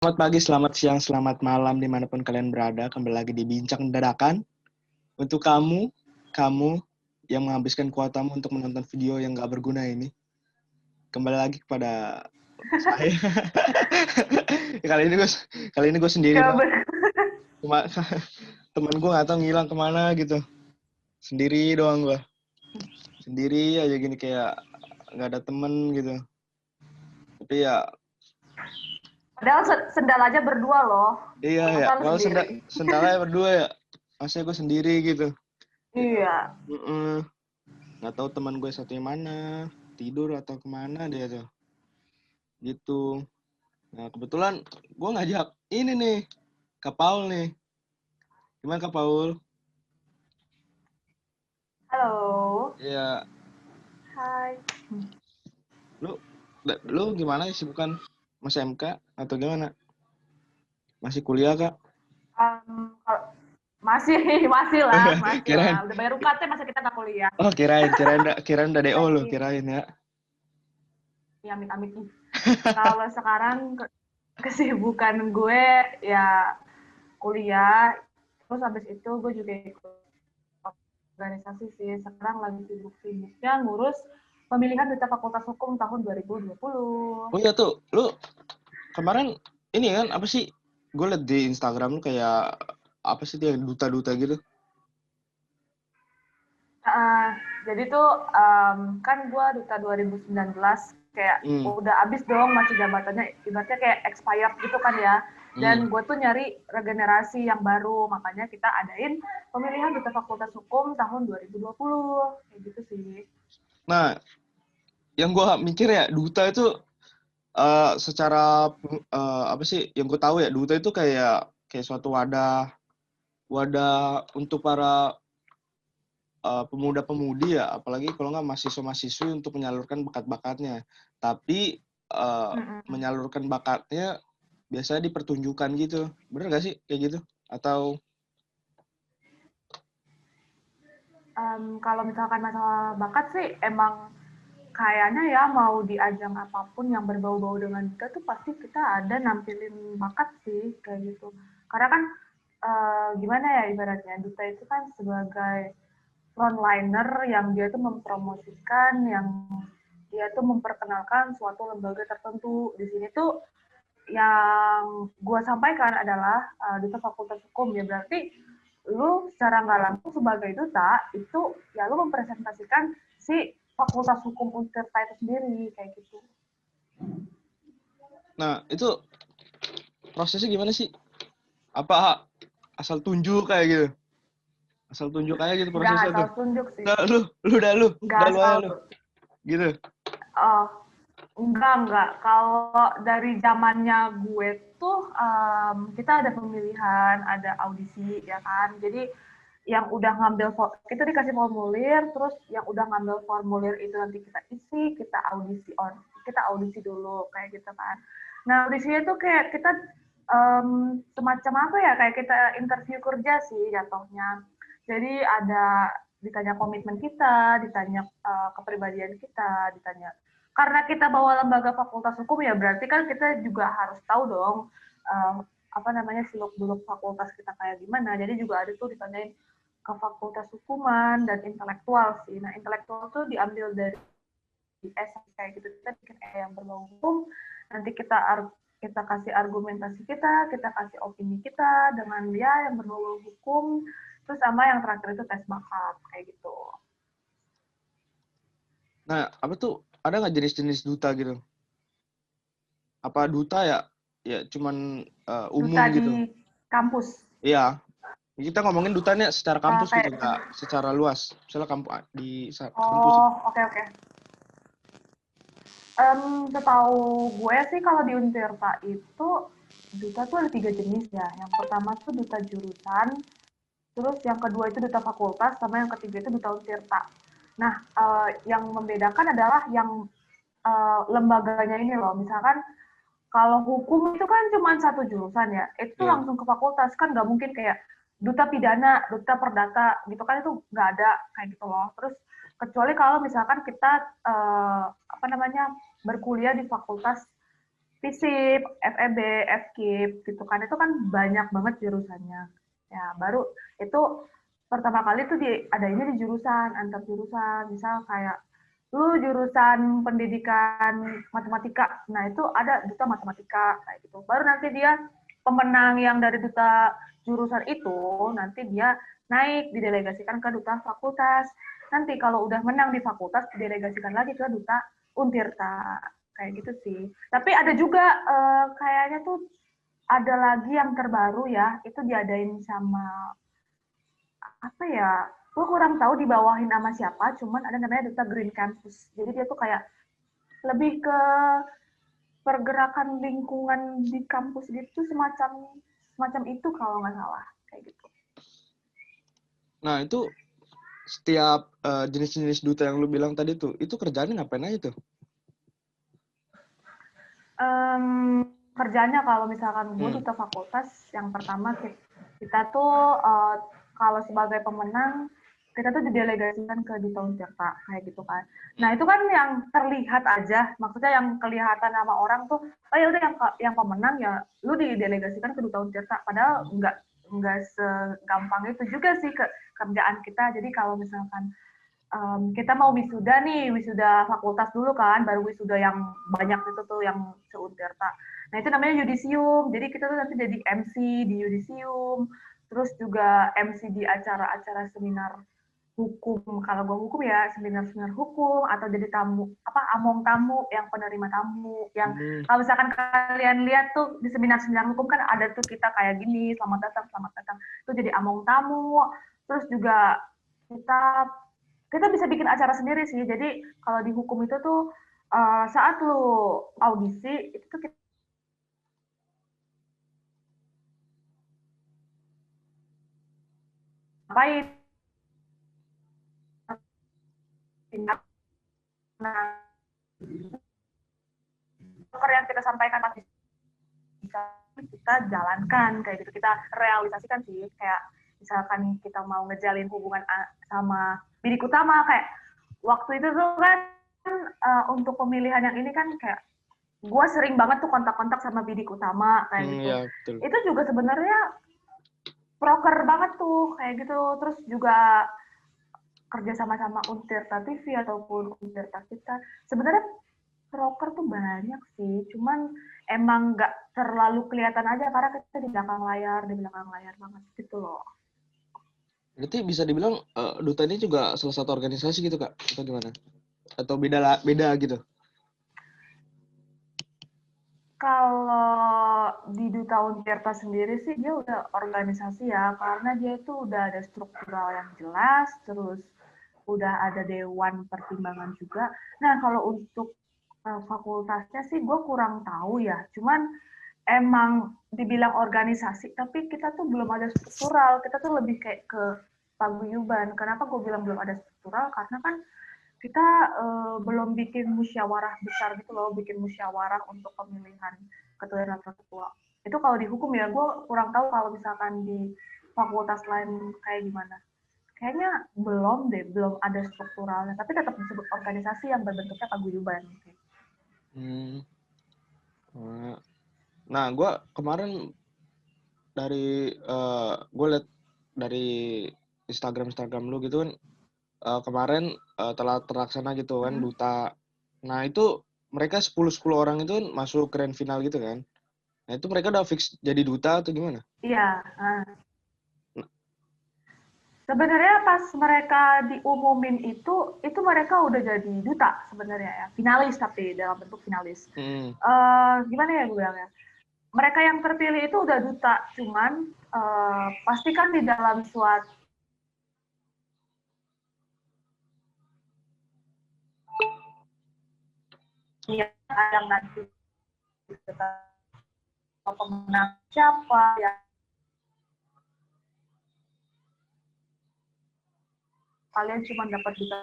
Selamat pagi, selamat siang, selamat malam dimanapun kalian berada. Kembali lagi di Bincang Dadakan. Untuk kamu yang menghabiskan kuotamu untuk menonton video yang gak berguna ini. Kembali lagi kepada saya. kali ini gue sendiri banget. Cuma temen gue gak tau ngilang kemana gitu. Sendiri doang gue. Sendiri aja gini kayak gak ada temen gitu. Tapi ya Padahal sendal aja berdua loh. iya ya, Masa lu kalau sendiri? sendalnya berdua ya. Masanya gue sendiri gitu. Iya. Nggak tahu teman gue satunya mana, tidur atau kemana dia tuh. Gitu. Nah, kebetulan gue ngajak ini nih, Kak Paul nih. Gimana Kak Paul? Halo. Ya, Hai. lu lu gimana sih, bukan masih MK atau gimana? Masih kuliah Kak? Masih, Oh ya, masih lah. kirain. Udah bayar UKT masa kita nggak kuliah? Oh, kirain udah DO lu, Lagi, kirain ya. ya amit-amit nih. Kalau sekarang kesibukan gue ya kuliah, terus habis itu gue juga ikut organisasi sih. Sekarang lagi sibuk-sibuknya ngurus pemilihan duta Fakultas Hukum tahun 2020. Oh iya tuh, lu kemarin ini kan apa sih? Gue liat di Instagram lu kayak apa sih dia duta-duta gitu. Jadi tuh kan gue duta 2019 kayak Hmm. udah abis dong masa jabatannya ibaratnya kayak expired gitu kan ya. Hmm. Dan gue tuh nyari regenerasi yang baru, makanya kita adain pemilihan duta Fakultas Hukum tahun 2020 kayak gitu sih. Nah, yang gue mikir ya duta itu secara apa sih yang gue tahu ya duta itu kayak suatu wadah wadah untuk para pemuda-pemudi ya, apalagi kalau nggak mahasiswa-mahasiswi untuk menyalurkan bakat-bakatnya. Tapi menyalurkan bakatnya biasanya dipertunjukkan gitu. Bener nggak sih kayak gitu? Atau Kalau misalkan masalah bakat sih emang kayaknya ya mau di ajang apapun yang berbau-bau dengan kita tuh pasti kita ada nampilin bakat sih kayak gitu. Karena kan gimana ya ibaratnya duta itu kan sebagai frontliner yang dia tuh mempromosikan, yang dia tuh memperkenalkan suatu lembaga tertentu. Di sini tuh yang gue sampaikan adalah duta Fakultas Hukum ya berarti lu secara nggak langsung sebagai duta itu ya lu mempresentasikan si Fakultas Hukum Untirta itu sendiri kayak gitu. nah itu prosesnya gimana sih? Apa asal tunjuk kayak gitu? Asal tunjuk aja gitu Nggak prosesnya asal tuh. tunjuk sih, Udah lu, nggak lu aja asal lu. Gitu. uh, enggak. Kalau dari zamannya gue tuh kita ada pemilihan, ada audisi ya kan. Jadi yang udah ngambil kita dikasih formulir, terus yang udah ngambil formulir itu nanti kita isi, kita audisi dulu kayak gitu kan. Nah audisinya tuh kayak kita semacam apa ya, kayak kita interview kerja sih jatuhnya. Jadi ada ditanya komitmen kita, ditanya kepribadian kita, ditanya karena kita bawa lembaga fakultas hukum ya berarti kan kita juga harus tahu dong apa namanya seluk beluk fakultas kita kayak gimana. Jadi juga ada tuh ditanyain ke fakultas hukuman dan intelektual sih. Nah intelektual tuh diambil dari kayak gitu, kita bikin yang berbau hukum, nanti kita kasih argumentasi kita kasih opini kita dengan dia yang berbau hukum, terus sama yang terakhir itu tes bakat kayak gitu. Nah, apa tuh ada nggak jenis-jenis duta gitu? Apa duta ya? Ya cuman umum Duta gitu. di kampus. Iya, kita ngomongin dutanya secara kampus gitu, Kayak nggak secara luas. Misalnya kampus gitu. oh oke okay, oke. Okay. Setahu gue sih kalau di Untirta itu duta tuh ada 3 jenis ya. Yang pertama tuh duta jurusan, terus yang kedua itu duta fakultas, sama yang ketiga itu duta Untirta. Nah, yang membedakan adalah yang lembaganya ini loh. Misalkan kalau hukum itu kan cuma satu jurusan ya, itu Iya. langsung ke fakultas kan nggak mungkin kayak duta pidana, duta perdata gitu kan itu nggak ada kayak gitu loh. Terus kecuali kalau misalkan kita apa namanya berkuliah di fakultas FISIP, FEB, FKIP gitu kan. Itu kan banyak banget jurusannya. Ya, baru itu pertama kali tuh adanya di jurusan, antar jurusan. Misal kayak lu jurusan pendidikan matematika. Nah, itu ada duta matematika kayak gitu. Baru nanti dia pemenang yang dari duta jurusan itu nanti dia naik didelegasikan ke duta fakultas. Nanti kalau udah menang di fakultas didelegasikan lagi ke duta Untirta kayak gitu sih. Tapi ada juga kayaknya tuh ada lagi yang terbaru ya, itu diadain sama apa ya? Gue kurang tahu dibawahin sama siapa, cuman ada namanya Duta Green Campus. Jadi dia tuh kayak lebih ke pergerakan lingkungan di kampus gitu, semacam semacam itu kalau nggak salah kayak gitu. Nah, itu setiap jenis-jenis duta yang lu bilang tadi tuh, itu kerjaannya ngapain aja tuh? Kerjanya kalau misalkan gue duta fakultas, yang pertama kita tuh kalau sebagai pemenang kita tuh didelegasikan ke duta Untirta kayak gitu kan. Nah itu kan yang terlihat aja, maksudnya yang kelihatan sama orang tuh, oh ya udah yang pemenang ya lu didelegasikan ke duta Untirta. Padahal nggak segampang itu juga sih kerjaan kita. Jadi kalau misalkan kita mau wisuda nih, wisuda fakultas dulu kan, baru wisuda yang banyak itu tuh yang se-Untirta. Nah itu namanya yudisium, jadi kita tuh nanti jadi MC di yudisium, terus juga MC di acara-acara seminar hukum, kalau gue hukum ya seminar-seminar hukum, atau jadi tamu, among tamu, yang penerima tamu, yang kalau misalkan kalian lihat tuh di seminar-seminar hukum kan ada tuh kita kayak gini, selamat datang, itu jadi among tamu, terus juga kita kita bisa bikin acara sendiri sih. Jadi kalau di hukum itu tuh saat lu audisi itu tuh kita ngapain? Nah, yang kita sampaikan pasti bisa kita jalankan kayak gitu, kita realisasikan sih, kayak misalkan kita mau ngejalin hubungan sama bidik utama, kayak waktu itu tuh kan untuk pemilihan yang ini kan kayak gue sering banget tuh kontak-kontak sama bidik utama kayak gitu. Ya, betul. Itu juga sebenarnya proker banget tuh kayak gitu. Terus juga kerja sama-sama Untirta TV ataupun Untirta kita. Sebenarnya proker tuh banyak sih, cuman emang nggak terlalu kelihatan aja karena kita di belakang layar banget gitu loh. Berarti bisa dibilang duta ini juga salah satu organisasi gitu Kak? Atau gimana? Atau beda gitu? Kalau di Duta Untirta sendiri sih dia udah organisasi ya, karena dia itu udah ada struktural yang jelas, terus udah ada dewan pertimbangan juga. Nah kalau untuk fakultasnya sih gue kurang tahu ya, cuman emang dibilang organisasi, tapi kita tuh belum ada struktural, kita tuh lebih kayak ke paguyuban. Kenapa gue bilang belum ada struktural? Karena kan kita belum bikin musyawarah besar gitu loh, bikin musyawarah untuk pemilihan ketua dan wakil ketua. Itu kalau di hukum ya, gue kurang tahu kalau misalkan di fakultas lain kayak gimana. Kayaknya belum deh, belum ada strukturalnya, tapi tetap disebut organisasi yang berbentuknya paguyuban. Nah, gue kemarin gue liat dari Instagram lu gitu kan, kemarin telah terlaksana gitu kan duta. Nah itu mereka 10 orang itu kan masuk grand final gitu kan. Nah itu mereka udah fix jadi duta atau gimana? Iya. Sebenarnya pas mereka diumumin itu mereka udah jadi duta sebenarnya ya, finalis tapi dalam bentuk finalis. Gimana ya gue bilangnya? Mereka yang terpilih itu udah duta, cuman pasti kan di dalam suatu yang nanti pemenang siapa ya, kalian cuma dapat duta.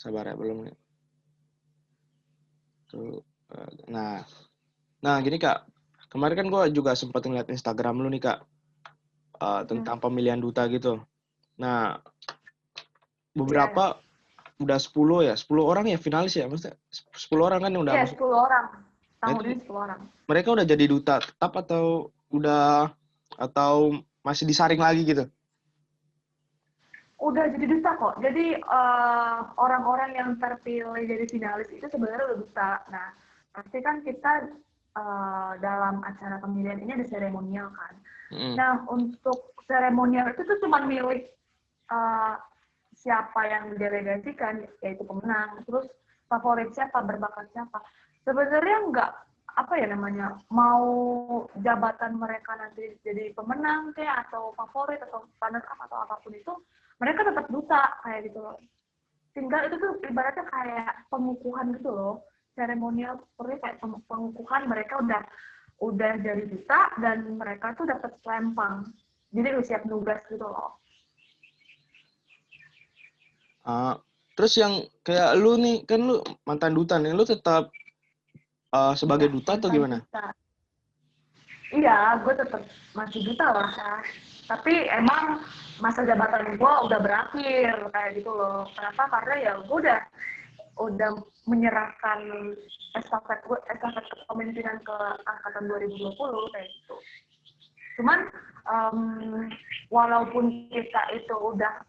Sabar ya, belum nih. Tuh, nah gini Kak, kemarin kan gue juga sempat ngeliat Instagram lu nih Kak, tentang pemilihan duta gitu. Nah, beberapa udah 10 ya, 10 orang ya finalis ya, maksudnya 10 orang kan yang udah Iya, masuk. 10 orang. Nah Tahun itu ini 10 orang. mereka udah jadi duta tetap atau masih disaring lagi gitu? Udah jadi duta kok. Jadi orang-orang yang terpilih jadi finalis itu sebenarnya udah duta. Nah, pasti kan kita dalam acara pemilihan ini ada seremonial kan. Nah, untuk seremonial itu tuh cuma milik siapa yang didelegasikan, yaitu pemenang. Terus favorit siapa, berbakat siapa. Sebenarnya nggak apa ya namanya, mau jabatan mereka nanti jadi pemenang kayak atau favorit atau runner up atau apapun itu, mereka tetap duta kayak gitu loh. Tinggal itu tuh ibaratnya kayak pengukuhan gitu loh. Seremonial seperti kayak pengukuhan, mereka udah jadi duta dan mereka tuh dapat selempang. Jadi udah siap nugas gitu loh. Terus yang kayak lu nih, kan lu mantan duta nih, lu tetap sebagai duta atau gimana? Duta. Iya, gue tetap masih duta lah. Tapi emang masa jabatan gue udah berakhir kayak gitu loh. Kenapa? Karena ya gue udah menyerahkan estafet kepemimpinan ke angkatan 2020 kayak gitu. Cuman walaupun kita itu udah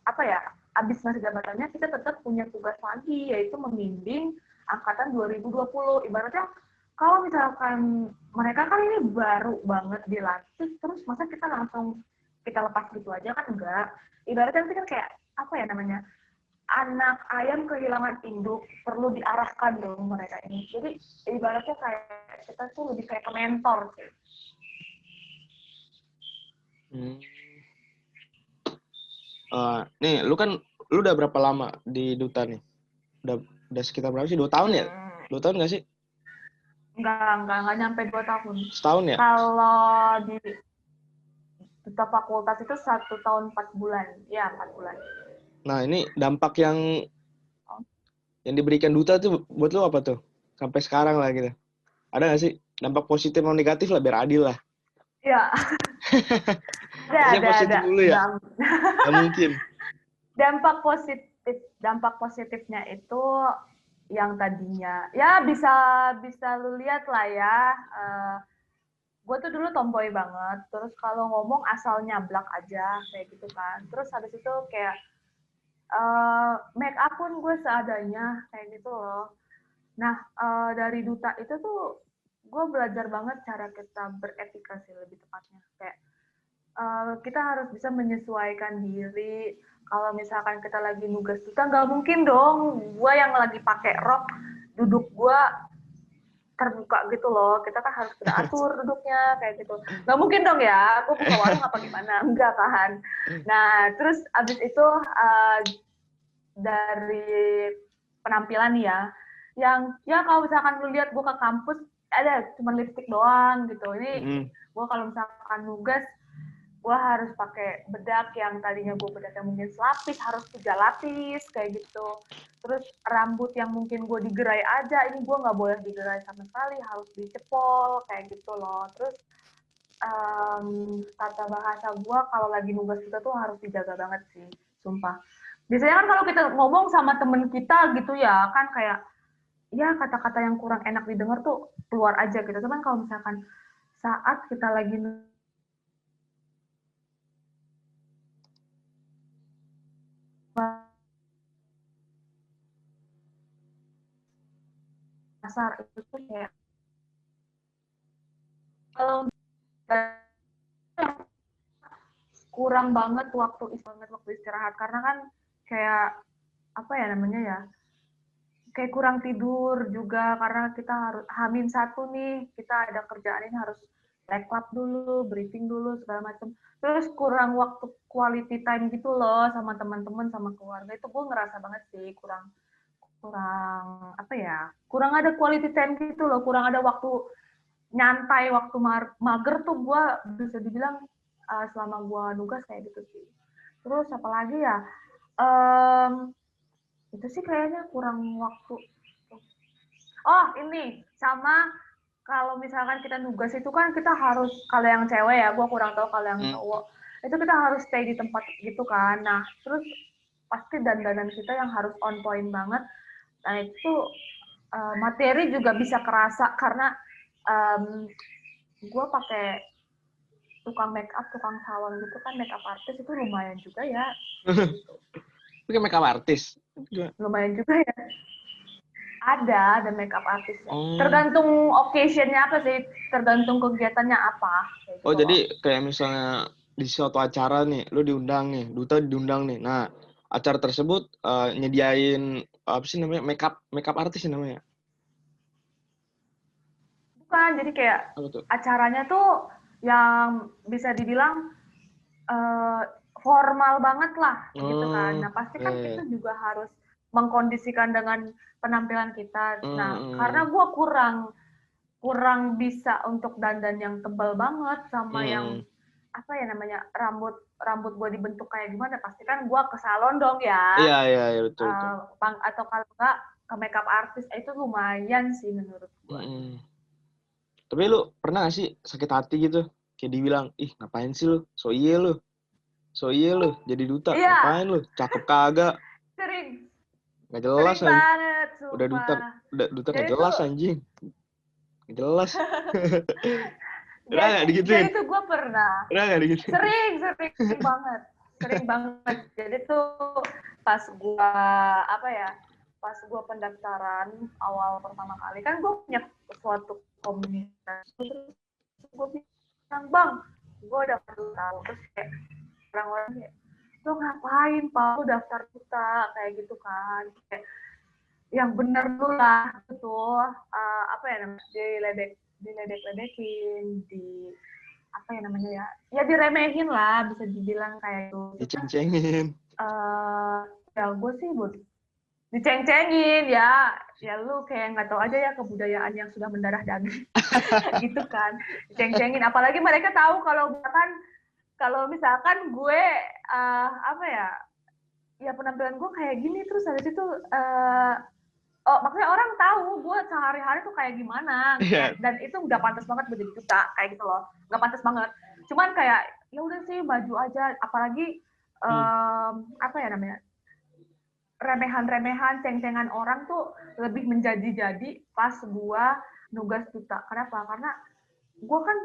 habis masa jabatannya, kita tetap punya tugas lagi, yaitu membimbing angkatan 2020. Ibaratnya kalau misalkan mereka kan ini baru banget dilantik, terus masa kita langsung kita lepas gitu aja kan enggak. Ibaratnya itu kan kayak anak ayam kehilangan induk, perlu diarahkan dong mereka ini. Jadi ibaratnya kayak kita tuh lebih kayak ke mentor sih. Nih, lu udah berapa lama di duta nih? Udah sekitar berapa sih? 2 tahun ya? 2 tahun nggak sih? Enggak nyampe 2 tahun. Setahun ya? Kalau di duta fakultas itu 1 tahun 4 bulan. Ya, 4 bulan. Nah, ini dampak yang diberikan duta tuh buat lu apa tuh? Sampai sekarang lah gitu. Ada nggak sih dampak positif atau negatif lah, biar adil lah? Ya. Positif ada. dulu ya? Nggak mungkin. Dampak positifnya itu yang tadinya ya bisa lu lihat lah ya, gue tuh dulu tomboy banget, terus kalau ngomong asal nyablak aja kayak gitu kan. Terus habis itu kayak make up pun gue seadanya kayak gitu loh. Nah, dari duta itu tuh gue belajar banget cara kita beretika sih, lebih tepatnya kayak kita harus bisa menyesuaikan diri. Kalau misalkan kita lagi nugas duta, nggak mungkin dong gue yang lagi pakai rok duduk gue terbuka gitu loh. Kita kan harus teratur duduknya kayak gitu. Nggak mungkin dong ya, gue buka warung apa gimana, enggak kan. Nah, terus abis itu dari penampilan ya, yang ya kalau misalkan lu lihat gue ke kampus ada cuma lipstick doang gitu. Ini gue kalau misalkan nugas, gue harus pakai bedak yang tadinya gue bedaknya mungkin selapis, harus 3 lapis kayak gitu. Terus rambut yang mungkin gue digerai aja, ini gue nggak boleh digerai sama sekali, harus dicepol kayak gitu loh. Terus tata bahasa gue kalau lagi nugas kita tuh harus dijaga banget sih, sumpah. Biasanya kan kalau kita ngomong sama temen kita gitu ya, kan kayak ya kata-kata yang kurang enak didengar tuh keluar aja gitu. Cuman kalau misalkan saat kita lagi pasar itu tuh kayak kalau kurang banget waktu istirahat, karena kan kayak apa ya namanya ya, kayak kurang tidur juga karena kita harus H-1 nih, kita ada kerjaan ini harus rekap dulu, briefing dulu segala macam. Terus kurang waktu quality time gitu loh sama teman-teman, sama keluarga. Itu gue ngerasa banget sih kurang apa ya, kurang ada quality time gitu loh, kurang ada waktu nyantai, waktu mager tuh gue bisa dibilang selama gue nugas kayak gitu sih. Terus apalagi ya, Itu sih kayaknya kurang waktu. Oh, ini sama kalau misalkan kita nugas itu kan kita harus, kalau yang cewek ya, gue kurang tahu kalau yang cowok, itu kita harus stay di tempat gitu kan. Nah, terus pasti dandanan kita yang harus on point banget. Nah, itu materi juga bisa kerasa karena gue pakai tukang make up, tukang salon gitu kan, make up artist itu lumayan juga ya. Pakai make up artist? Lumayan juga ya. Ada make up artisnya. Tergantung occasion-nya apa sih, tergantung kegiatannya apa. Gitu jadi kayak misalnya di suatu acara nih, lu diundang nih, Duta diundang nih. Nah, acara tersebut nyediain apa sih namanya, make up artis namanya? Bukan, jadi kayak acaranya tuh yang bisa dibilang formal banget lah, gitu kan. Nah, pasti kan kita juga harus mengkondisikan dengan penampilan kita. Nah, karena gue kurang bisa untuk dandan yang tebal banget sama yang apa ya namanya, rambut gue dibentuk kayak gimana, pasti kan gue ke salon dong ya. Iya betul. Atau kalau enggak ke makeup artist, itu lumayan sih menurut gue. Tapi lu pernah gak sih sakit hati gitu, kayak dibilang, ih ngapain sih lu, so iye lu jadi duta, ngapain lu, cakep kagak, sering nggak jelas sering banget, udah duta nggak jelas anjing, nggak jelas. Pernah nggak digituin? Jadi tuh gue pernah. Pernah nggak digituin? Sering banget. Jadi tuh pas gue pendaftaran awal pertama kali, kan gue punya suatu komunitas. Terus gue bilang, bang, gue udah perlu tahu. Terus kayak orang-orang kayak, lo ngapain Pak, lo daftar duta kayak gitu kan, kayak yang bener dulu lah gitu, apa ya namanya, diledek-ledekin, apa ya namanya ya diremehin lah, bisa dibilang kayak itu. Diceng-cengin. Ya gue sih diceng-cengin ya lu kayak nggak tahu aja ya kebudayaan yang sudah mendarah daging. Gitu kan, diceng-cengin, apalagi mereka tahu kalau misalkan gue ya penampilan gue kayak gini, terus habis itu maksudnya orang tahu gue sehari-hari tuh kayak gimana, dan itu udah pantas banget menjadi duta kayak gitu loh, nggak pantas banget, cuman kayak ya udah sih maju aja, apalagi apa ya namanya, remehan-remehan, ceng-cengan orang tuh lebih menjadi-jadi pas gue nugas duta. Kenapa? Karena gue kan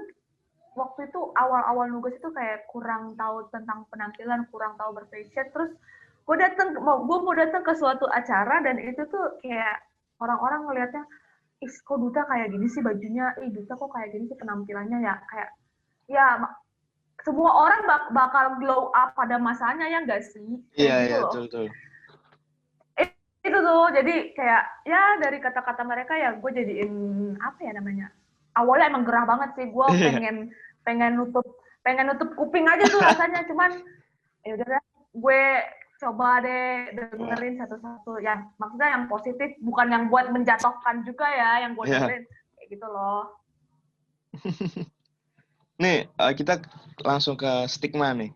waktu itu awal-awal nugas itu kayak kurang tahu tentang penampilan, kurang tahu berfashion, terus gue mau datang ke suatu acara, dan itu tuh kayak orang-orang ngelihatnya, ih kok duta kayak gini sih bajunya, duta kok kayak gini sih penampilannya ya, kayak ya semua orang bakal glow up pada masanya ya nggak sih? Iya betul. Itu tuh, jadi kayak ya dari kata-kata mereka ya gue jadiin apa ya namanya, awalnya emang gerah banget sih, gue pengen nutup kuping aja tuh rasanya, cuman ya udah gue coba deh dengerin satu-satu, yang maksudnya yang positif, bukan yang buat menjatuhkan juga ya, yang gue dengerin kayak gitu loh. Nih kita langsung ke stigma nih.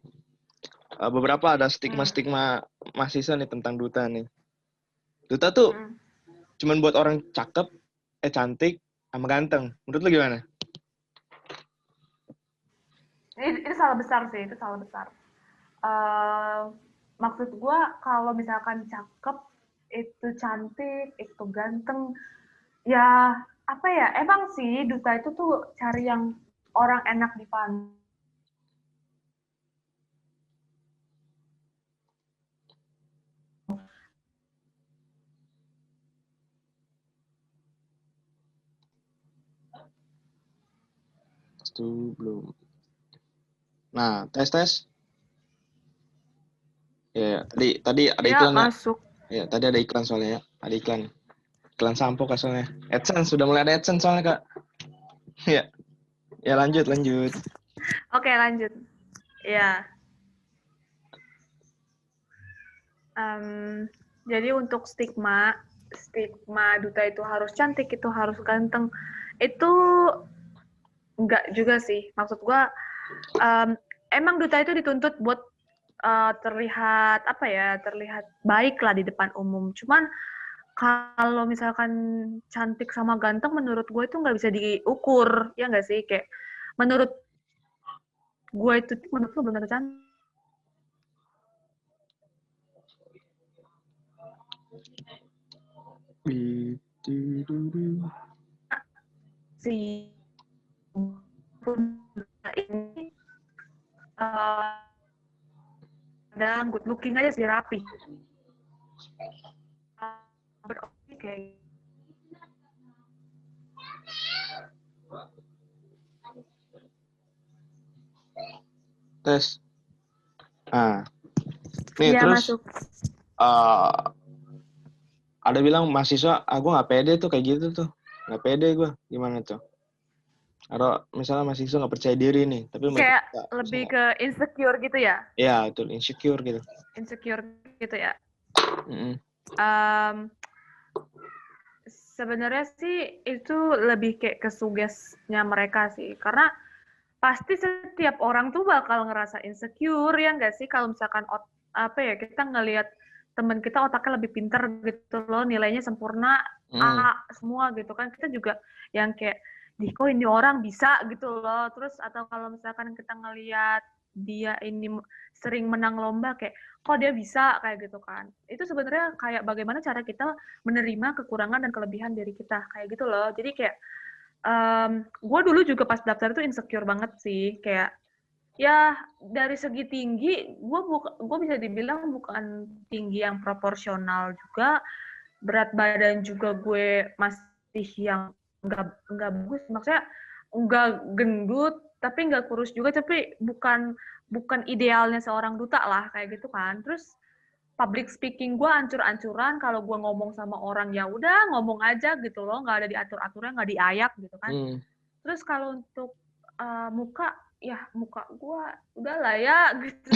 Beberapa ada stigma mahasiswa nih tentang duta nih. Duta tuh cuman buat orang cakep, cantik, sama ganteng. Menurut lu gimana? Itu salah besar sih, itu salah besar. Maksud gue kalau misalkan cakep, itu cantik, itu ganteng, ya apa ya, emang sih duta itu tuh cari yang orang enak dipandang. Itu belum. Nah, tes. Ya, tadi ada iklan ya? Masuk. Ya, tadi ada iklan soalnya ya. Ada iklan sampo kak soalnya. AdSense, sudah mulai ada AdSense soalnya kak. Ya lanjut. Oke, lanjut. Ya. Jadi untuk stigma duta itu harus cantik, itu harus ganteng, itu enggak juga sih. Maksud gue, emang duta itu dituntut buat terlihat terlihat baik lah di depan umum. Cuman kalau misalkan cantik sama ganteng menurut gue itu nggak bisa diukur, ya nggak sih? Kayak menurut gue itu menurut lo benar cantik si ini dan good looking aja sih, rapi. Berarti kayak tes. Nih ya, terus masuk. Ada bilang mahasiswa, gue nggak pede tuh kayak gitu tuh, nggak pede gue, gimana tuh? Atau misalnya mahasiswa nggak percaya diri nih, tapi mereka Kayak lebih ke insecure gitu ya? Iya, itu insecure gitu. Insecure gitu ya. Mm-hmm. Sebenarnya sih itu lebih kayak ke sugesnya mereka sih, karena pasti setiap orang tuh bakal ngerasa insecure, ya nggak sih? Kalau misalkan kita ngelihat teman kita otaknya lebih pinter gitu loh, nilainya sempurna A semua gitu kan, kita juga yang kayak kok ini orang bisa gitu loh. Terus atau kalau misalkan kita ngelihat dia ini sering menang lomba, kayak kok dia bisa kayak gitu kan, itu sebenarnya kayak bagaimana cara kita menerima kekurangan dan kelebihan dari kita kayak gitu loh. Jadi kayak gue dulu juga pas daftar itu insecure banget sih, kayak ya dari segi tinggi gue bisa dibilang bukan tinggi yang proporsional juga, berat badan juga gue masih yang nggak bagus, maksudnya nggak gendut tapi nggak kurus juga, tapi bukan idealnya seorang duta lah kayak gitu kan. Terus public speaking gue ancur-ancuran, kalau gue ngomong sama orang ya udah ngomong aja gitu loh, nggak ada diatur-aturnya, nggak diayak gitu kan. Terus kalau untuk muka gue udahlah ya gitu,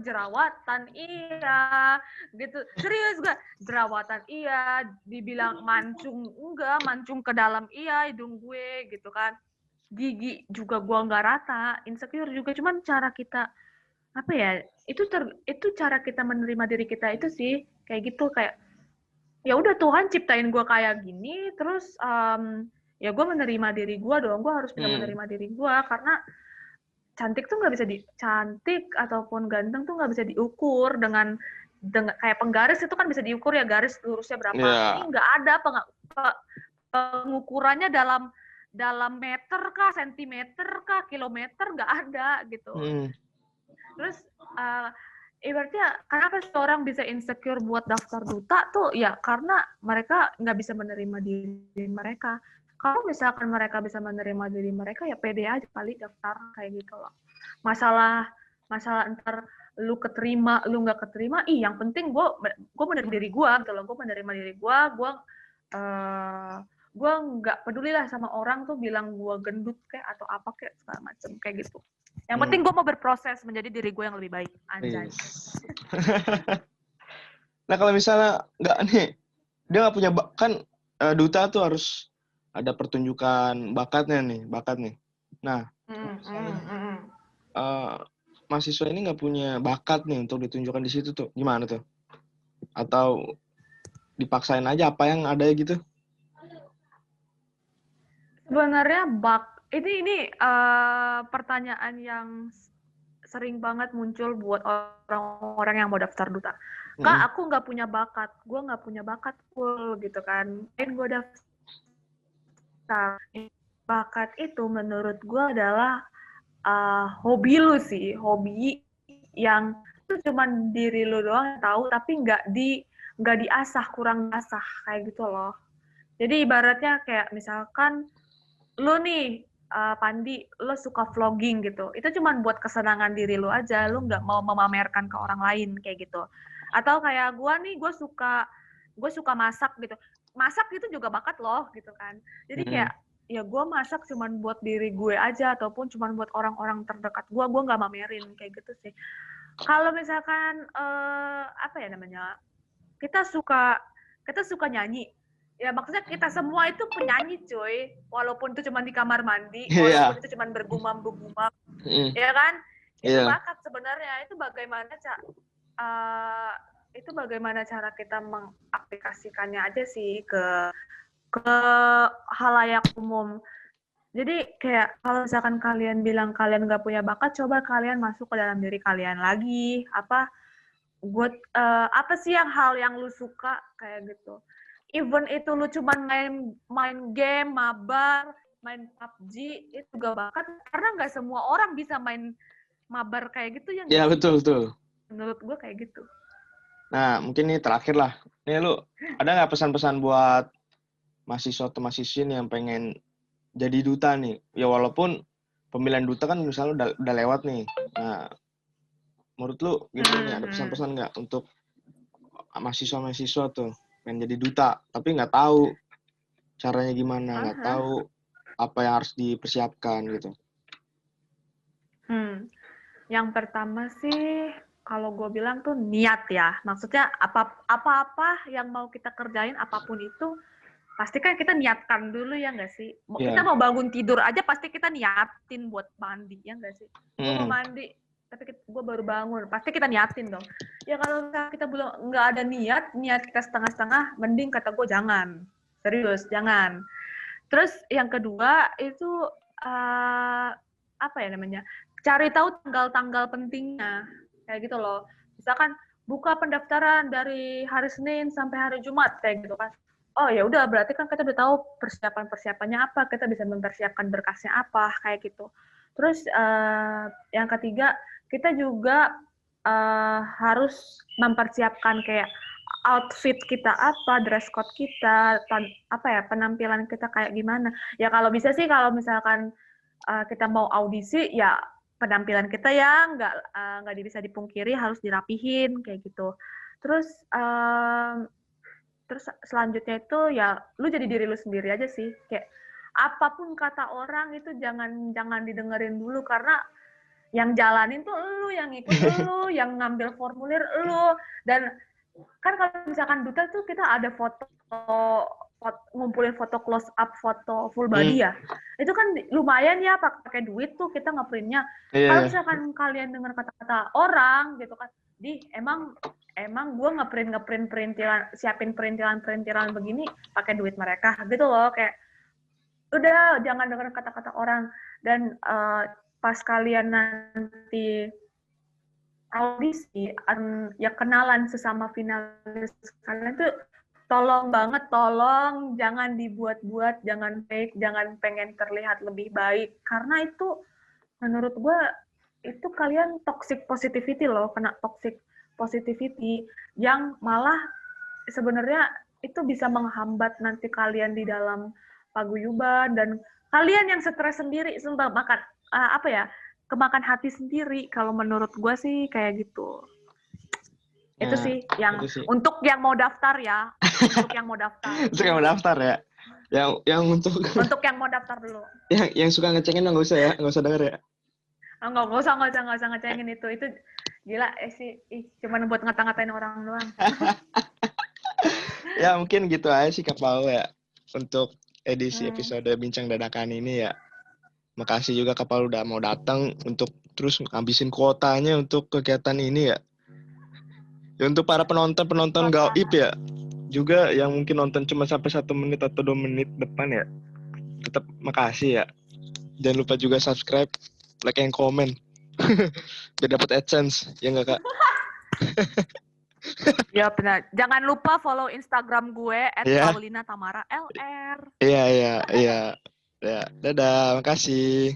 jerawatan iya gitu, serius gue jerawatan iya, dibilang mancung enggak, mancung ke dalam iya hidung gue gitu kan, gigi juga gue nggak rata, insecure juga. Cuman cara kita itu cara kita menerima diri kita itu sih kayak gitu, kayak ya udah Tuhan ciptain gue kayak gini, terus ya gue menerima diri gue dong, gue harus bisa menerima diri gue, karena cantik tuh nggak bisa cantik ataupun ganteng tuh nggak bisa diukur dengan kayak penggaris itu kan bisa diukur ya, garis lurusnya berapa. Ini nggak ada pengukurannya dalam meter kah, sentimeter kah, kilometer, nggak ada gitu. Terus ibaratnya kenapa seorang bisa insecure buat daftar duta tuh ya karena mereka nggak bisa menerima diri mereka. Kalau misalkan mereka bisa menerima diri mereka, ya pede aja kali daftar kayak gitu loh. Masalah ntar lu keterima, lu nggak keterima, yang penting gue menerima diri gue gitu loh. Gue menerima diri gue nggak peduli lah sama orang tuh bilang gue gendut kayak atau apa kayak segala macam kayak gitu. Yang penting gue mau berproses menjadi diri gue yang lebih baik. Anjay. Nah kalau misalnya nggak nih, dia nggak punya kan duta tuh harus ada pertunjukan bakat nih. Nah, mahasiswa ini nggak punya bakat nih untuk ditunjukkan di situ tuh, gimana tuh? Atau dipaksain aja apa yang ada gitu? Sebenarnya ini pertanyaan yang sering banget muncul buat orang-orang yang mau daftar duta. Kak, aku nggak punya bakat, gue nggak punya bakat full gitu kan. Gue daftar. Bakat itu menurut gue adalah hobi lu sih, hobi yang itu cuman diri lu doang yang tahu, tapi nggak diasah, kurang asah kayak gitu loh. Jadi ibaratnya kayak misalkan lu nih Pandi, lu suka vlogging gitu, itu cuman buat kesenangan diri lu aja, lu nggak mau memamerkan ke orang lain kayak gitu. Atau kayak gue nih, gue suka masak gitu, masak itu juga bakat loh gitu kan. Jadi kayak ya gue masak cuman buat diri gue aja ataupun cuman buat orang-orang terdekat gue nggak mamerin kayak gitu sih. Kalau misalkan kita suka nyanyi, ya maksudnya kita semua itu penyanyi cuy, walaupun itu cuma di kamar mandi, walaupun itu cuma bergumam-gumam, ya kan? Itu Iya. bakat sebenarnya. Itu bagaimana cara kita mengaplikasikannya aja sih ke halayak umum. Jadi kayak kalau misalkan kalian bilang kalian nggak punya bakat, coba kalian masuk ke dalam diri kalian lagi. Apa sih hal yang lu suka kayak gitu. Even itu lu cuma main game, mabar, main PUBG, itu juga bakat. Karena nggak semua orang bisa main mabar kayak gitu ya nggak Iya, sih? betul. Menurut gue kayak gitu. Nah, mungkin ini terakhir lah. Nih lu, ada nggak pesan-pesan buat mahasiswa atau mahasiswin yang pengen jadi duta nih? Ya walaupun pemilihan duta kan misalnya udah lewat nih. Nah, menurut lu gimana nih? Ada pesan-pesan nggak untuk mahasiswa-mahasiswa tuh pengen jadi duta, tapi nggak tahu caranya gimana, nggak tahu apa yang harus dipersiapkan gitu. Yang pertama sih, kalau gue bilang tuh niat ya. Maksudnya apa-apa yang mau kita kerjain, apapun itu, pasti kan kita niatkan dulu ya nggak sih? Kita mau bangun tidur aja pasti kita niatin buat mandi ya nggak sih? Gue mau mandi, tapi gue baru bangun, pasti kita niatin dong. Ya kalau kita belum nggak ada niat kita setengah-setengah, mending kata gue jangan. Serius, jangan. Terus yang kedua itu apa ya namanya? Cari tahu tanggal-tanggal pentingnya kayak gitu loh. Misalkan buka pendaftaran dari hari Senin sampai hari Jumat kayak gitu kan. Oh ya udah, berarti kan kita udah tahu persiapannya apa, kita bisa mempersiapkan berkasnya apa kayak gitu. Terus yang ketiga, kita juga harus mempersiapkan kayak outfit kita apa, dress code kita, penampilan kita kayak gimana. Ya kalau bisa sih, kalau misalkan kita mau audisi, ya penampilan kita ya nggak bisa dipungkiri, harus dirapihin kayak gitu. Terus selanjutnya itu ya lu jadi diri lu sendiri aja sih. Kayak apapun kata orang itu jangan didengerin dulu, karena yang jalanin tuh lu, yang ikut lu, yang ngambil formulir lu. Dan kan kalau misalkan duta tuh kita ada foto ngumpulin foto close up, foto full body ya. Itu kan lumayan ya, pakai duit tuh kita ngeprintnya. Kalau misalkan kalian dengar kata-kata orang gitu kan, emang gue ngeprint perintilan, siapin perintilan begini pakai duit mereka gitu loh. Kayak udah jangan dengar kata-kata orang. Dan pas kalian nanti audisi, ya kenalan sesama finalis kalian tuh, tolong jangan dibuat-buat, jangan fake, jangan pengen terlihat lebih baik, karena itu menurut gue itu kalian toxic positivity loh, kena toxic positivity yang malah sebenarnya itu bisa menghambat nanti kalian di dalam paguyuban, dan kalian yang stres sendiri, sumpah kemakan hati sendiri. Kalau menurut gue sih kayak gitu. Itu sih yang untuk yang mau daftar ya. Untuk yang mau daftar. Untuk yang mau daftar ya. Yang untuk yang mau daftar dulu. Yang suka ngecengin nggak usah ya, nggak usah denger ya. Nggak usah ngecengin itu gila sih, cuman buat ngata-ngatain orang doang. Ya mungkin gitu aja sih Kak Paul ya untuk edisi episode Bincang Dadakan ini ya. Makasih juga Kak Paul udah mau datang untuk terus ngabisin kuotanya untuk kegiatan ini ya. Ya untuk para penonton gaib ya, juga yang mungkin nonton cuma sampai 1 menit atau 2 menit depan ya, tetap makasih ya. Jangan lupa juga subscribe, like, and comment biar dapat AdSense, ya nggak Kak? Ya benar. Jangan lupa follow Instagram gue @paulinatamara_lr. Iya. Ya, dadah, makasih.